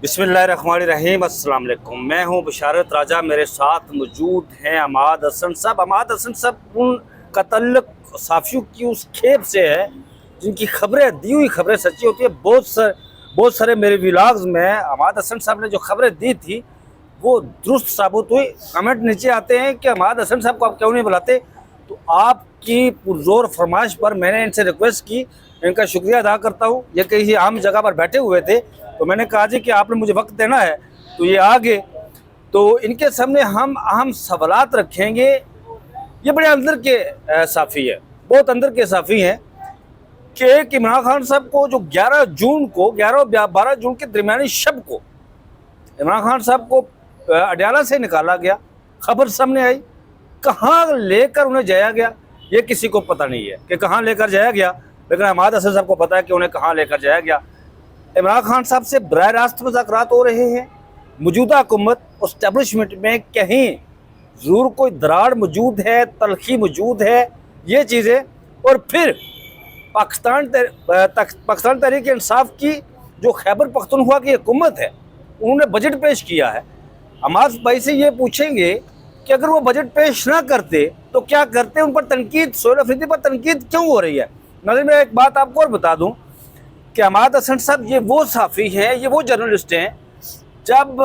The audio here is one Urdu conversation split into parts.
بسم اللہ الرحمن الرحیم۔ السلام علیکم، میں ہوں بشارت راجہ، میرے ساتھ موجود ہیں عماد حسن صاحب۔ عماد حسن صاحب ان کا تعلق صحافیوں کی اس کھیپ سے ہے جن کی خبریں دی ہوئی خبریں سچی ہوتی ہیں۔ بہت سارے میرے ولاگز میں عماد حسن صاحب نے جو خبریں دی تھی وہ درست ثابت ہوئی۔ کمنٹ نیچے آتے ہیں کہ عماد حسن صاحب کو آپ کیوں نہیں بلاتے، تو آپ کی پرزور فرمائش پر میں نے ان سے ریکویسٹ کی، ان کا شکریہ ادا کرتا ہوں۔ یہ کسی عام جگہ پر بیٹھے ہوئے تھے تو میں نے کہا جی کہ آپ نے مجھے وقت دینا ہے، تو یہ آگے تو ان کے سامنے ہم اہم سوالات رکھیں گے۔ یہ بڑے اندر کے صحافی ہے، بہت اندر کے صحافی ہیں کہ ایک عمران خان صاحب کو جو 11 اور 12 جون کے درمیانی شب کو عمران خان صاحب کو اڈیالہ سے نکالا گیا، خبر سامنے آئی، کہاں لے کر انہیں جایا گیا یہ کسی کو پتہ نہیں ہے کہ کہاں لے کر جایا گیا، لیکن عماد حسن صاحب کو پتہ ہے کہ انہیں کہاں لے کر جایا گیا۔ عمران خان صاحب سے براہ راست مذاکرات ہو رہے ہیں۔ موجودہ حکومت اسٹیبلشمنٹ میں کہیں ضرور کوئی دراڑ موجود ہے، تلخی موجود ہے، یہ چیزیں۔ اور پھر پاکستان تحریک انصاف کی جو خیبر پختونخوا کی حکومت ہے، انہوں نے بجٹ پیش کیا ہے۔ عماد بھائی سے یہ پوچھیں گے کہ اگر وہ بجٹ پیش نہ کرتے تو کیا کرتے، ان پر تنقید، سہیل افریدی پر تنقید کیوں ہو رہی ہے۔ ناظرین میں ایک بات آپ کو اور بتا دوں کہ عماد حسن صاحب یہ وہ صحافی ہیں، یہ وہ جرنلسٹ ہیں، جب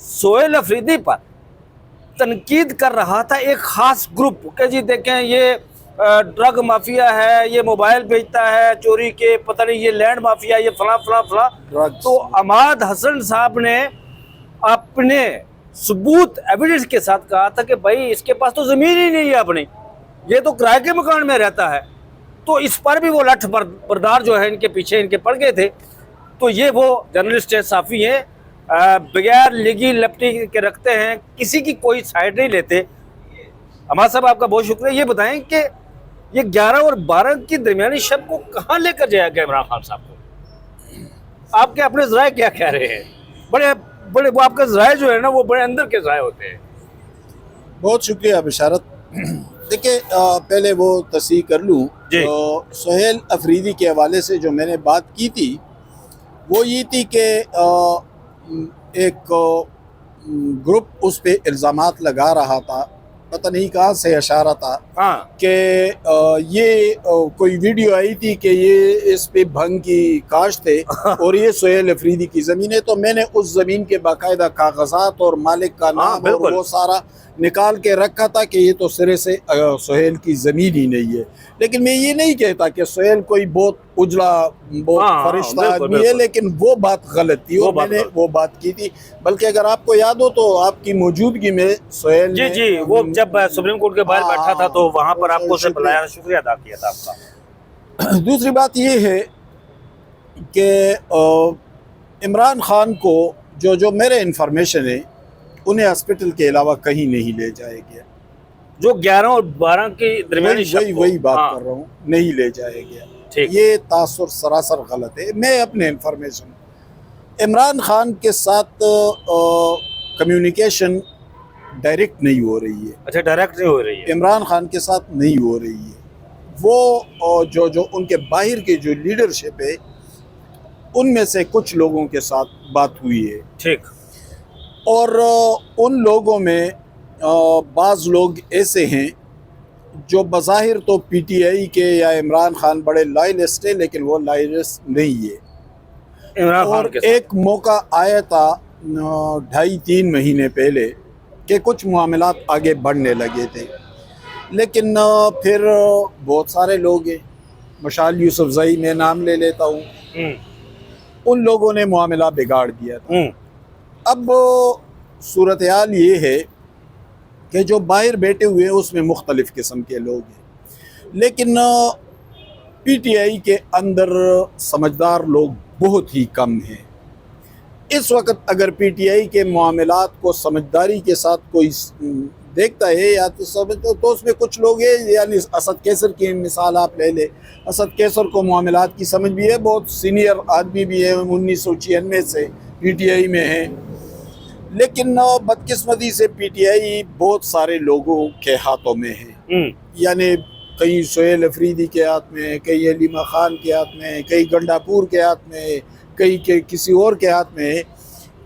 سہیل افریدی پر تنقید کر رہا تھا ایک خاص گروپ کہ جی دیکھیں یہ ڈرگ مافیا ہے، یہ موبائل بیچتا ہے چوری کے، پتہ نہیں یہ لینڈ مافیا، یہ فلاں فلاں فلاں، تو عماد حسن صاحب نے اپنے ثبوت ایویڈنس کے ساتھ کہا تھا کہ بھائی اس کے پاس تو زمین ہی نہیں ہے اپنی، یہ تو کرائے کے مکان میں رہتا ہے۔ تو اس پر بھی وہ لٹھ بردار جو ہے ان کے پیچھے ان کے پڑ گئے تھے۔ تو یہ وہ جرنلسٹ ہیں، صحافی ہیں، بغیر لگی لپٹی کے رکھتے ہیں، کسی کی کوئی سائیڈ نہیں لیتے۔ عماد صاحب آپ کا بہت شکریہ۔ یہ بتائیں کہ یہ 11 اور 12 کی درمیانی شب کو کہاں لے کر جایا گیا عمران خان صاحب کو؟ آپ کے اپنے ذرائع کیا کہہ رہے ہیں؟ بڑے وہ آپ کے ذرائع جو ہے نا وہ بڑے اندر کے ذرائع ہوتے ہیں۔ بہت شکریہ بشارت۔ دیکھیں پہلے وہ تصحیح کر لوں، سہیل افریدی کے حوالے سے جو میں نے بات کی تھی وہ یہ تھی کہ ایک گروپ اس پہ الزامات لگا رہا تھا، پتہ نہیں کہاں سے اشارہ تھا کہ یہ کوئی ویڈیو آئی تھی کہ یہ اس پہ بھنگ کی کاشت ہے اور یہ سہیل افریدی کی زمین ہے۔ تو میں نے اس زمین کے باقاعدہ کاغذات اور مالک کا نام اور وہ سارا نکال کے رکھا تھا کہ یہ تو سرے سے سہیل کی زمین ہی نہیں ہے۔ لیکن میں یہ نہیں کہتا کہ سہیل کوئی بہت اجلا بہت فرشتہ آدمی ہے، لیکن وہ بات غلط تھی اور میں نے وہ بات کی تھی۔ بلکہ اگر آپ کو یاد ہو تو آپ کی موجودگی میں سہیل جی وہ جب سپریم کورٹ کے باہر بیٹھا تھا تو وہاں پر آپ کو اسے بلایا، شکریہ ادا کیا تھا آپ کا۔ دوسری بات یہ ہے کہ عمران خان کو جو میرے انفارمیشن ہے انہیں ہاسپٹل کے علاوہ کہیں نہیں لے جائے گیا۔ جو 11 اور 12 کی درمیانی شب کو وہی بات کر رہا ہوں، نہیں لے جائے گیا۔ یہ تاثر سراسر غلط ہے۔ میں اپنے انفارمیشن عمران خان کے ساتھ کمیونیکیشن ڈائریکٹ نہیں ہو رہی ہے۔ اچھا، ڈائریکٹ نہیں ہو رہی ہے، عمران خان کے ساتھ نہیں ہو رہی ہے۔ وہ جو ان کے باہر کے جو لیڈرشپ ہے ان میں سے کچھ لوگوں کے ساتھ بات ہوئی ہے، ٹھیک، اور ان لوگوں میں بعض لوگ ایسے ہیں جو بظاہر تو پی ٹی آئی کے یا عمران خان بڑے لائلسٹ ہیں، لیکن وہ لائلسٹ نہیں ہے۔ اور ایک موقع آیا تھا 2.5-3 مہینے پہلے کہ کچھ معاملات آگے بڑھنے لگے تھے، لیکن پھر بہت سارے لوگ ہیں، مشال یوسف زئی میں نام لے لیتا ہوں، ان لوگوں نے معاملہ بگاڑ دیا تھا۔ اب صورتحال یہ ہے کہ جو باہر بیٹھے ہوئے ہیں اس میں مختلف قسم کے لوگ ہیں، لیکن پی ٹی آئی کے اندر سمجھدار لوگ بہت ہی کم ہیں۔ اس وقت اگر پی ٹی آئی کے معاملات کو سمجھداری کے ساتھ کوئی دیکھتا ہے یا تو اس میں کچھ لوگ ہیں، یعنی اسد کیسر کی مثال آپ لے لیں۔ اسد کیسر کو معاملات کی سمجھ بھی ہے، بہت سینئر آدمی بھی ہے، 1996 سے پی ٹی آئی میں ہیں، لیکن بدقسمتی سے پی ٹی آئی بہت سارے لوگوں کے ہاتھوں میں ہے، یعنی کہیں سہیل افریدی کے ہاتھ میں، کہیں علیمہ خان کے ہاتھ میں، کہیں گنڈا پور کے ہاتھ میں، کہیں کسی اور کے ہاتھ میں ہے۔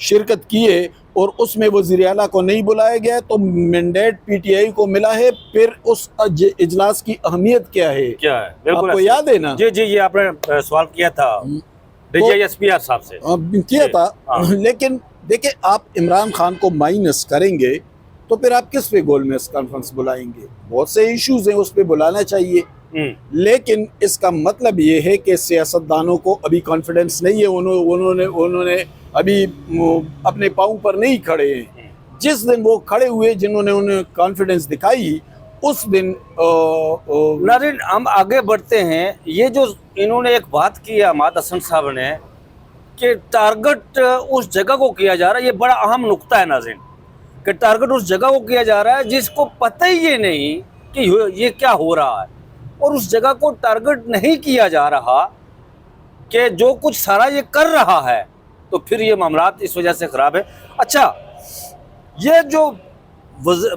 شرکت کیے اور اس میں وزیر اعلیٰ کو نہیں بلایا گیا تو مینڈیٹ پی ٹی آئی کو ملا ہے. پھر اس اجلاس کی اہمیت کیا ہے؟ کیا ہے؟ بالکل آپ کو یاد ہے نا؟ جی جی، یہ آپ نے سوال کیا تھا D G S P R صاحب سے کیا تھا. لیکن دیکھیں آپ عمران خان کو مائنس کریں گے تو پھر آپ کس پہ گولمیز کانفرنس بلائیں گے؟ بہت سے ایشوز ہیں، اس پہ بلانا چاہیے. لیکن اس کا مطلب یہ ہے کہ سیاستدانوں کو ابھی کانفیڈنس نہیں ہے، انہوں نے ابھی اپنے پاؤں پر نہیں کھڑے ہیں. جس دن وہ کھڑے ہوئے، جنہوں نے انہیں کانفیڈنس دکھائی، اس دن ناظرین ہم آگے بڑھتے ہیں. یہ جو انہوں نے ایک بات کی ہے عماد حسن صاحب نے کہ ٹارگٹ اس جگہ کو کیا جا رہا ہے، یہ بڑا اہم نقطہ ہے ناظرین، کہ ٹارگٹ اس جگہ کو کیا جا رہا ہے جس کو پتہ ہی یہ نہیں کہ یہ کیا ہو رہا ہے، اور اس جگہ کو ٹارگٹ نہیں کیا جا رہا کہ جو کچھ سارا یہ کر رہا ہے، تو پھر یہ معاملات اس وجہ سے خراب ہے. اچھا، یہ جو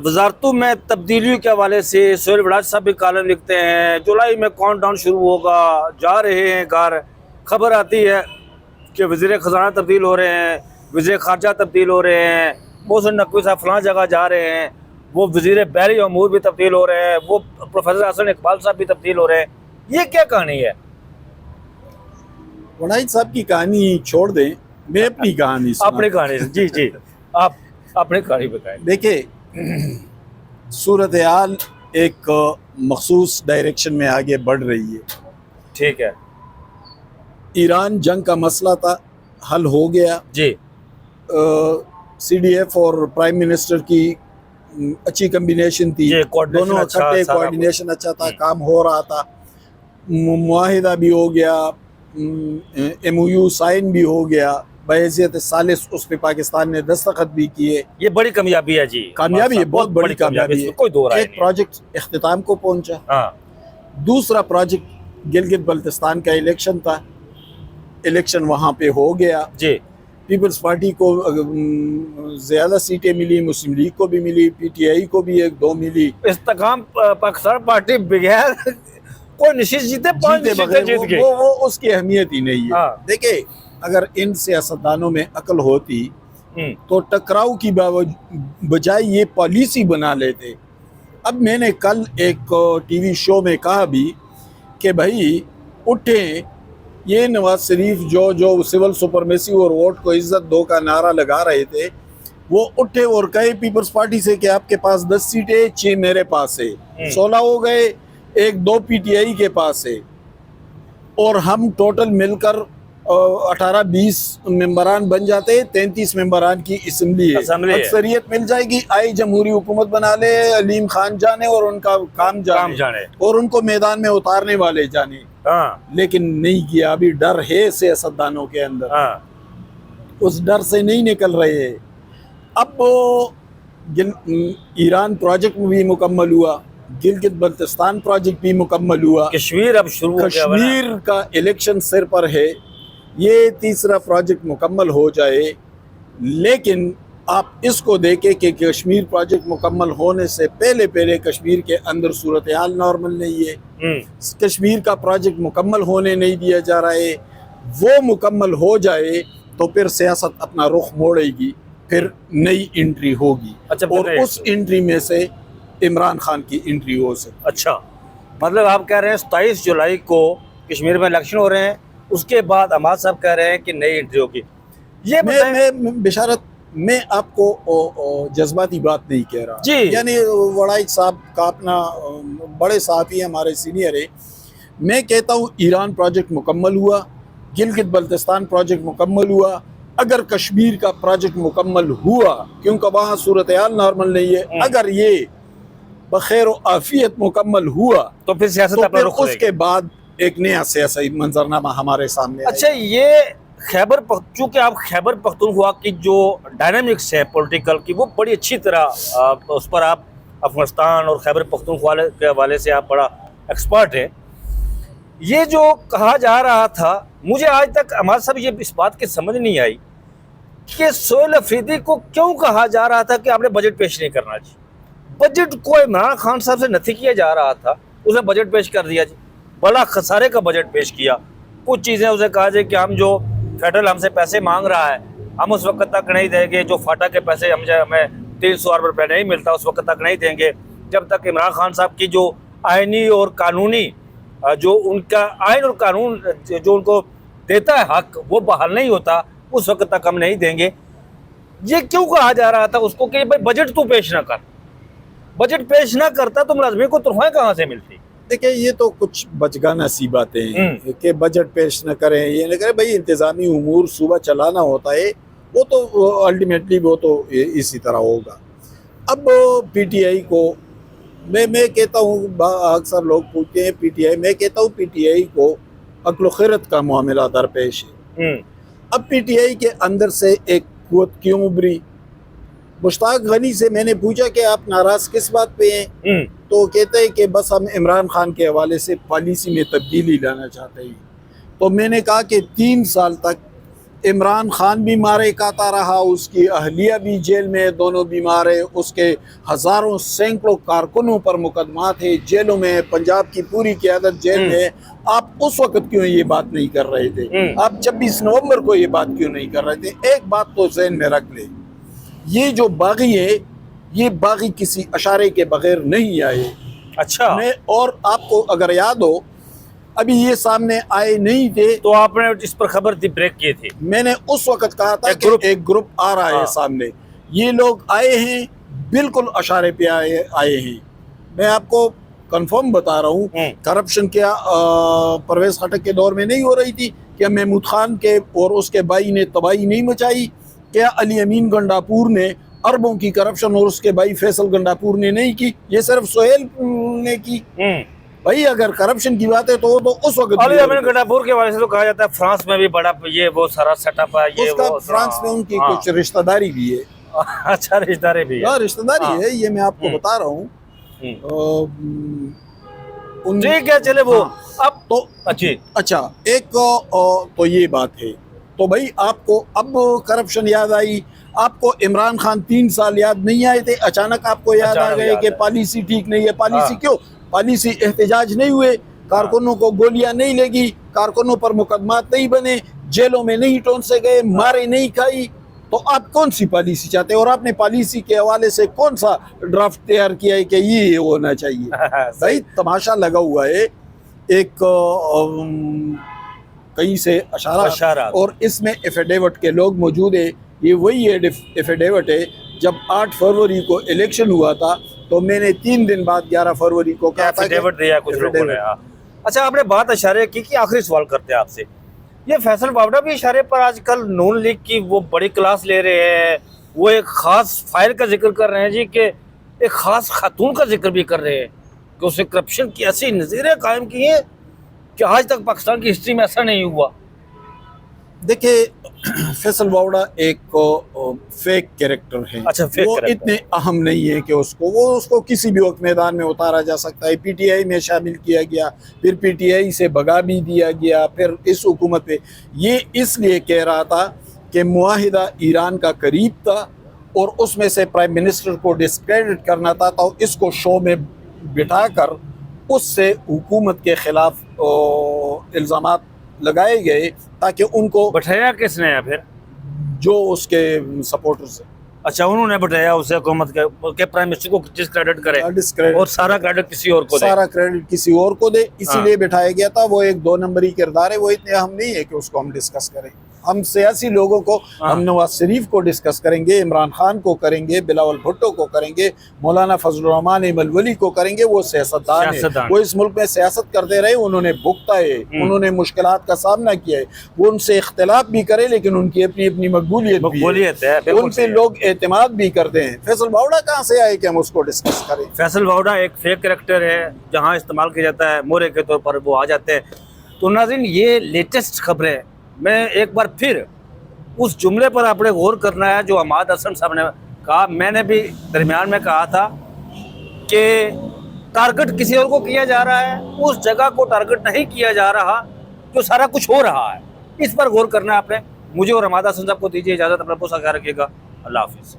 وزارتوں میں تبدیلیوں کے حوالے سے سہیل وڑاج صاحب بھی کالم لکھتے ہیں، جولائی میں کاؤنٹ ڈاؤن شروع ہوگا، جا رہے ہیں گھر، خبر آتی ہے کہ وزیر خزانہ تبدیل ہو رہے ہیں، وزیر خارجہ تبدیل ہو رہے ہیں، محسن نقوی صاحب فلاں جگہ جا رہے ہیں، وہ وزیر بحری امور بھی تبدیل ہو رہے ہیں، وہ پروفیسر حسن اقبال صاحب بھی تبدیل ہو رہے ہیں. یہ کیا کہانی ہے؟ وڑاج صاحب کی کہانی چھوڑ دیں، میں اپنی کہانی اپنی کہانی جی جی آپ اپنی کہانی بتائیں. دیکھیں صورتحال ایک مخصوص ڈائریکشن میں آگے بڑھ رہی ہے. ٹھیک ہے ایران جنگ کا مسئلہ تھا، حل ہو گیا. جی، سی ڈی ایف اور پرائم منسٹر کی اچھی کمبینیشن تھی، دونوں اکٹھے، کوارڈینیشن اچھا تھا، کام ہو رہا تھا، معاہدہ بھی ہو گیا، ایم او یو سائن بھی ہو گیا، بحیثیت ثالث اس پہ پاکستان نے دستخط بھی کیے. یہ بڑی کامیابی ہے جی، کامیابی ہے، بہت بڑی کامیابی ہے. کوئی دو رائے ایک پروجیکٹ اختتام کو پہنچا. دوسرا پروجیکٹ گلگت بلتستان کا الیکشن تھا، الیکشن وہاں پہ ہو گیا. جی، پیپلز پارٹی کو زیادہ سیٹیں ملی، مسلم لیگ کو بھی ملی، پی ٹی آئی کو بھی 1-2 ملی. استحکام پاکستان پارٹی بغیر کوئی نشست جیتے 5 نشستیں جیت گئی. وہ اس کی اہمیت ہی نہیں ہے. دیکھیں اگر ان سیاستدانوں میں عقل ہوتی تو ٹکراؤ کی بجائے یہ پالیسی بنا لیتے. اب میں نے کل ایک ٹی وی شو میں کہا بھی کہ بھائی اٹھیں، یہ نواز شریف جو سول سپرمیسی اور ووٹ کو عزت دو کا نعرہ لگا رہے تھے، وہ اٹھے اور کہے پیپلز پارٹی سے کہ آپ کے پاس 10 سیٹیں، 6 میرے پاس ہے، 16 ہو گئے، 1-2 پی ٹی آئی کے پاس ہے، اور ہم ٹوٹل مل کر 18-20 ممبران بن جاتے، 33 ممبران کی اسمبلی ہے، اکثریت مل جائے گی، آئی جمہوری حکومت بنا لے، علیم خان جانے اور ان کا کام جانے اور ان کو میدان میں اتارنے والے جانے. لیکن نہیں کیا. ابھی ڈر ہے سیاستدانوں کے اندر، اس ڈر سے نہیں نکل رہے. اب ایران پروجیکٹ بھی مکمل ہوا، گلگت بلتستان پروجیکٹ بھی مکمل ہوا، کشمیر اب شروع ہو گیا، کشمیر کا الیکشن سر پر ہے. یہ تیسرا پروجیکٹ مکمل ہو جائے. لیکن آپ اس کو دیکھیں کہ کشمیر پروجیکٹ مکمل ہونے سے پہلے کشمیر کے اندر صورتحال نارمل نہیں ہے. کشمیر کا پروجیکٹ مکمل ہونے نہیں دیا جا رہا ہے. وہ مکمل ہو جائے تو پھر سیاست اپنا رخ موڑے گی، پھر نئی انٹری ہوگی، اور اس انٹری میں سے عمران خان کی انٹری ہو سکتی. اچھا، مطلب آپ کہہ رہے ہیں 27 جولائی کو کشمیر میں الیکشن ہو رہے ہیں، اس کے بعد عماد صاحب کہہ رہے ہیں کہ نئی انٹری ہوگی. یہ میں بشارت، میں آپ کو جذباتی بات نہیں کہہ رہا جی. یعنی وڑاج صاحب کا اپنا بڑے صحافی ہیں، ہمارے سینئر ہیں. میں کہتا ہوں ایران پروجیکٹ مکمل ہوا، گلگت بلتستان پروجیکٹ مکمل ہوا. اگر کشمیر کا پروجیکٹ مکمل ہوا، کیونکہ وہاں صورتحال نارمل نہیں ہے، اگر یہ بخیر و عافیت مکمل ہوا تو پھر سیاست اپنا رخ اس کے بعد ایک نیا سیاسی منظرنامہ ہمارے سامنے. اچھا، یہ چونکہ آپ خیبر پختونخوا کی جو ڈائنامکس ہے پولیٹیکل کی، وہ بڑی اچھی طرح اس پر آپ افغانستان اور خیبر پختونخوا کے حوالے سے آپ بڑا ایکسپرٹ ہیں. یہ جو کہا جا رہا تھا، مجھے آج تک عماد صاحب یہ اس بات کی سمجھ نہیں آئی کہ سہیل افریدی کو کیوں کہا جا رہا تھا کہ آپ نے بجٹ پیش نہیں کرنا. جی، بجٹ کو عمران خان صاحب سے نتھی کیا جا رہا تھا، اسے بجٹ پیش کر دیا. جی، بڑا خسارے کا بجٹ پیش کیا. کچھ چیزیں اسے کہا جائے کہ ہم جو فیڈرل ہم سے پیسے مانگ رہا ہے ہم اس وقت تک نہیں دیں گے جو فاٹا کے پیسے ہمیں 300 ارب روپے نہیں ملتا، اس وقت تک نہیں دیں گے جب تک عمران خان صاحب کی جو آئینی اور قانونی جو ان کا آئین اور قانون جو ان کو دیتا ہے حق وہ بحال نہیں ہوتا، اس وقت تک ہم نہیں دیں گے۔ یہ کیوں کہا جا رہا تھا اس کو کہ بھائی بجٹ تو پیش نہ کر، بجٹ پیش نہ کرتا تو ملازمین کو تنخواہیں کہاں سے ملتی؟ دیکھیں یہ تو کچھ بچگانہ سی باتیں ہیں کہ بجٹ پیش نہ کریں، یہ نہ کریں، بھائی انتظامی امور صوبہ چلانا ہوتا ہے، وہ تو الٹیمیٹلی وہ تو اسی طرح ہوگا۔ اب پی ٹی آئی کو میں کہتا ہوں، اکثر لوگ پوچھتے ہیں پی ٹی آئی، میں کہتا ہوں پی ٹی آئی کو عقل و خیرت کا معاملہ درپیش ہے۔ اب پی ٹی آئی کے اندر سے ایک قوت کیوں ابری؟ مشتاق غنی سے میں نے پوچھا کہ آپ ناراض کس بات پہ ہیں، تو کہتے ہیں کہ بس ہم عمران خان کے حوالے سے پالیسی میں تبدیلی لانا چاہتے ہیں۔ تو میں نے کہا کہ 3 سال تک عمران خان بھی مارے کاتا رہا، اس کی اہلیہ بھی جیل میں، دونوں بیمار ہیں، اس کے ہزاروں سینکڑوں کارکنوں پر مقدمات ہیں، جیلوں میں، پنجاب کی پوری قیادت جیل میں۔ آپ اس وقت کیوں یہ بات نہیں کر رہے تھے؟ آپ 26 نومبر کو یہ بات کیوں نہیں کر رہے تھے؟ ایک بات تو ذہن میں رکھ لیں، یہ جو باغی ہے یہ باغی کسی اشارے کے بغیر نہیں آئے۔ اچھا، میں اور آپ کو اگر یاد ہو ابھی یہ سامنے آئے نہیں تھے تو آپ نے اس پر خبر دی بریک کی تھی، میں نے اس وقت کہا تھا کہ ایک گروپ آ رہا ہے سامنے، یہ لوگ آئے ہیں، بالکل اشارے پہ آئے ہیں۔ میں آپ کو کنفرم بتا رہا ہوں، کرپشن کیا پرویز خٹک کے دور میں نہیں ہو رہی تھی؟ کیا محمود خان کے اور اس کے بھائی نے تباہی نہیں مچائی؟ کیا علی امین گنڈاپور نے اربوں کی کرپشن اور اس کے بھائی فیصل گنڈاپور نے نہیں کی؟ یہ صرف سہیل نے کی۔ بھائی اگر کرپشن کی بات ہے تو وہ تو اس وقت علی امین گنڈاپور کے حوالے سے تو کہا جاتا ہے فرانس میں بھی بڑا یہ وہ سارا سیٹ اپ ہے، یہ اس کا فرانس میں ان کی کچھ رشتہ داری بھی ہے۔ اچھا، رشتہ داری بھی ہے، رشتہ داری ہے، یہ میں آپ کو بتا رہا ہوں۔ ٹھیک ہے، چلے وہ اب تو اچھا ایک تو یہ بات ہے۔ تو بھائی آپ کو اب کرپشن یاد آئی، آپ کو عمران خان 3 سال یاد نہیں آئے تھے، اچانک آپ کو یاد آ گئے کہ پالیسی ٹھیک نہیں ہے۔ پالیسی کیوں؟ پالیسی احتجاج نہیں ہوئے، کارکنوں کو گولیاں نہیں لگی، کارکنوں پر مقدمات نہیں بنے، جیلوں میں نہیں ٹونسے گئے، مارے نہیں کھائی، تو آپ کون سی پالیسی چاہتے ہیں؟ اور آپ نے پالیسی کے حوالے سے کون سا ڈرافٹ تیار کیا ہے کہ یہ ہونا چاہیے؟ بھائی تماشا لگا ہوا ہے، ایک کہیں سے اشارات، اور اس میں ایفیڈیوٹ کے لوگ موجود ہیں۔ یہ وہی ایفیڈیوٹ ہے جب 8 فروری کو الیکشن ہوا تھا تو میں نے 3 دن بعد 11 فروری کو کہا تھا ایفیڈیوٹ دیا کچھ لوگوں نے۔ اچھا، آپ نے بات اشارے کی کہ آخری سوال کرتے ہیں آپ سے، یہ فیصل باوڑا بھی اشارے پر آج کل نون لیگ کی وہ بڑی کلاس لے رہے ہیں، وہ ایک خاص فائل کا ذکر کر رہے ہیں جی، کہ ایک خاص خاتون کا ذکر بھی کر رہے ہیں کہ اسے کرپشن کی ایسی نظیریں قائم کی ہیں کہ آج تک پاکستان کی ہسٹری میں ایسا نہیں ہوا۔ دیکھیں فیصل باوڑا ایک فیک کیریکٹر ہے، وہ اتنے اہم نہیں ہے کہ اس کو کسی بھی وقت میدان میں اتارا جا سکتا ہے۔ پی ٹی آئی میں شامل کیا گیا، پھر پی ٹی آئی سے بھگا بھی دیا گیا، پھر اس حکومت پہ یہ اس لیے کہہ رہا تھا کہ معاہدہ ایران کا قریب تھا اور اس میں سے پرائم منسٹر کو ڈسکریڈٹ کرنا تھا، تو اس کو شو میں بٹھا کر اس سے حکومت کے خلاف الزامات لگائے گئے تاکہ ان کو بٹھایا کس نے؟ پھر جو اس کے سپورٹرز ہیں۔ اچھا، انہوں نے بٹھایا اسے حکومت کے پرائم منسٹر کو ڈسکریڈٹ کرے اور سارا کریڈٹ کسی اور کو دے، سارا کریڈٹ کسی اور کو دے، اسی لیے بٹھایا گیا تھا۔ وہ ایک 2 نمبری کردار ہے، وہ اتنے اہم نہیں ہے کہ اس کو ہم ڈسکس کریں۔ ہم سیاسی لوگوں کو، ہم نواز شریف کو ڈسکس کریں گے، عمران خان کو کریں گے، بلاول بھٹو کو کریں گے، مولانا فضل الرحمان ملولی کو کریں گے۔ وہ سیاستدان ہیں، وہ اس ملک میں سیاست کرتے رہے، انہوں نے بھگتا ہے، انہوں نے مشکلات کا سامنا کیا ہے، وہ ان سے اختلاف بھی کرے لیکن ان کی اپنی اپنی مقبولیت ہے، ان پہ لوگ اعتماد بھی کرتے ہیں۔ فیصل باوڑا کہاں سے آئے کہ ہم اس کو ڈسکس کریں؟ فیصل باوڑا ایک فیک کریکٹر ہے، جہاں استعمال کیا جاتا ہے مورے کے طور پر وہ آ جاتے ہیں۔ تو ناظرین، یہ لیٹسٹ خبریں، میں ایک بار پھر اس جملے پر آپ نے غور کرنا ہے جو عماد حسن صاحب نے کہا، میں نے بھی درمیان میں کہا تھا کہ ٹارگٹ کسی اور کو کیا جا رہا ہے، اس جگہ کو ٹارگٹ نہیں کیا جا رہا جو سارا کچھ ہو رہا ہے۔ اس پر غور کرنا ہے آپ نے۔ مجھے اور عماد حسن صاحب کو دیجیے اجازت، اپنا بہت سا خیال رکھیے گا، اللہ حافظ۔